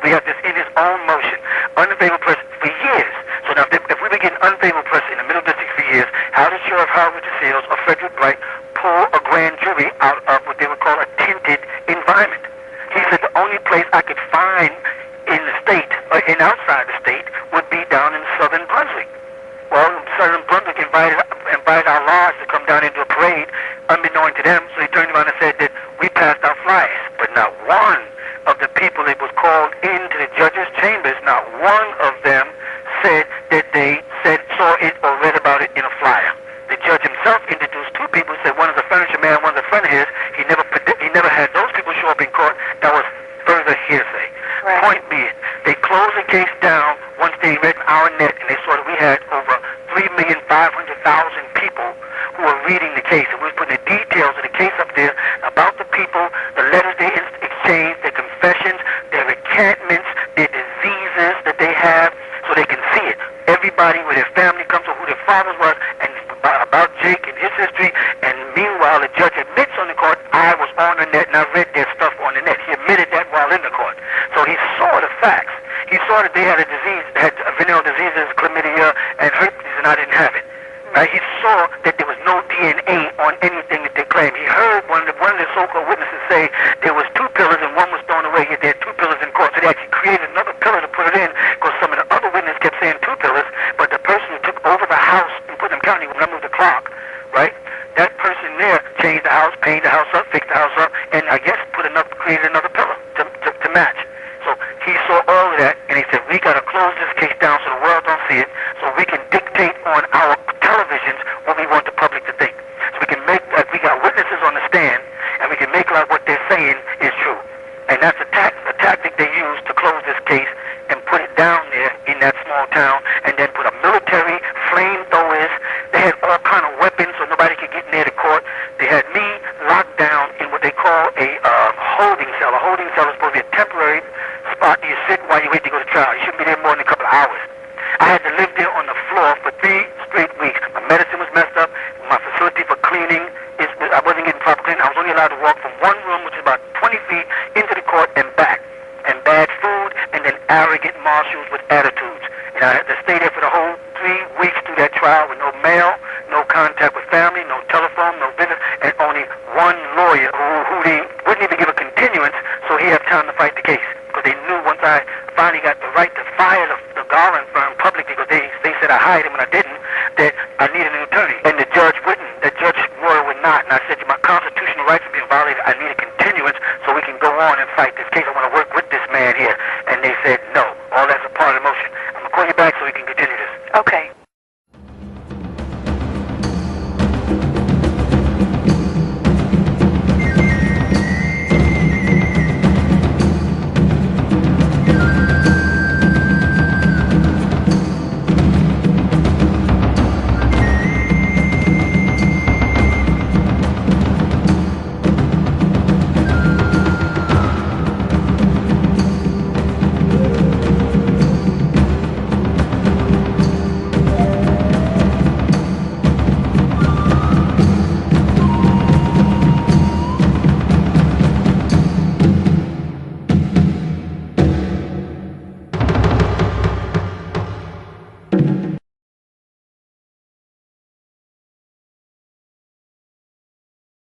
We have this in its own motion. Unfavorable press for years. So now, if we begin unfavorable press in the Middle District for years, how did Sheriff Howard Seals or Frederick Bright pull a grand jury out of what they would call a tinted environment? He said the only place I could find in the state, or in outside the state, would be down in southern Brunswick. Well, southern Brunswick invited our lodge to come down into a parade, unbeknown to them, so he turned around and said that we passed out flyers. But not one of the people that was called into the judge's chambers, not one of them said that they saw it or read about it in a flyer. The judge himself introduced two people, said one is a furniture man, one's a friend of his. He never had those people show up in court. That was further hearsay. Right. Point being, they closed the case down once they read our net, and they saw that we had over 3,500,000 people who were reading the case. And we were putting the details of the case up there about the people, the letters they exchanged, their confessions, their recantments, their diseases that they have, so they can see it. Everybody where their family comes or who their fathers was, and about Jake and his history. And meanwhile, the judge admits on the court, I was on the net and I read their stuff on the net. He admitted that while in the court. So he saw the facts. He saw that they had a disease, had venereal diseases, chlamydia, and herpes, and I didn't have it. Right? He saw that there was no DNA on anything that they claimed. He heard one of the so-called witnesses say there was 2 pillars and one was thrown away. Yet there had 2 pillars in court. So they actually created another pillar to put it in, because some of the other witnesses kept saying 2 pillars, but the person who took over the house in Putnam County, when I moved the clock, right? That person there changed the house, painted the house up, fixed the house up, and I guess created another pillar to match. So he saw all of that, and he said, we got to close this case down so the world don't see it, so we can dictate on our televisions what we want the public to think. So we can make, we got witnesses on the stand, and we can make like what they're saying is true. And that's a tactic they use to close this case and put it down there in that small town, and then put a military, flamethrowers. They had all kind of weapons so nobody could get near the court. They had me locked down in what they call a holding cell. A holding cell is supposed to be a temporary spot you sit while you wait to go to trial. You shouldn't be there more than a couple of hours. I had to live there on the floor for 3 straight weeks. My medicine was messed up. My facility for cleaning, I wasn't getting proper cleaning. I was only allowed to walk from one room, which is about 20 feet, into the court and back. And bad food, and then arrogant marshals with attitudes. And I had to stay there for the whole 3 weeks through that trial with no mail, no contact with family, no telephone, no business, and only one lawyer who they wouldn't even give a continuance so he had time to fight the case. Because they knew once I finally got the right to fire the Garland firm publicly, because they said I hired him and I didn't, that I needed an attorney. And the judge wouldn't. The judge Moor would not. And I said, my constitutional rights are being violated. I need a continuance so we can go on and fight this case. I want to work with this man here. And they said,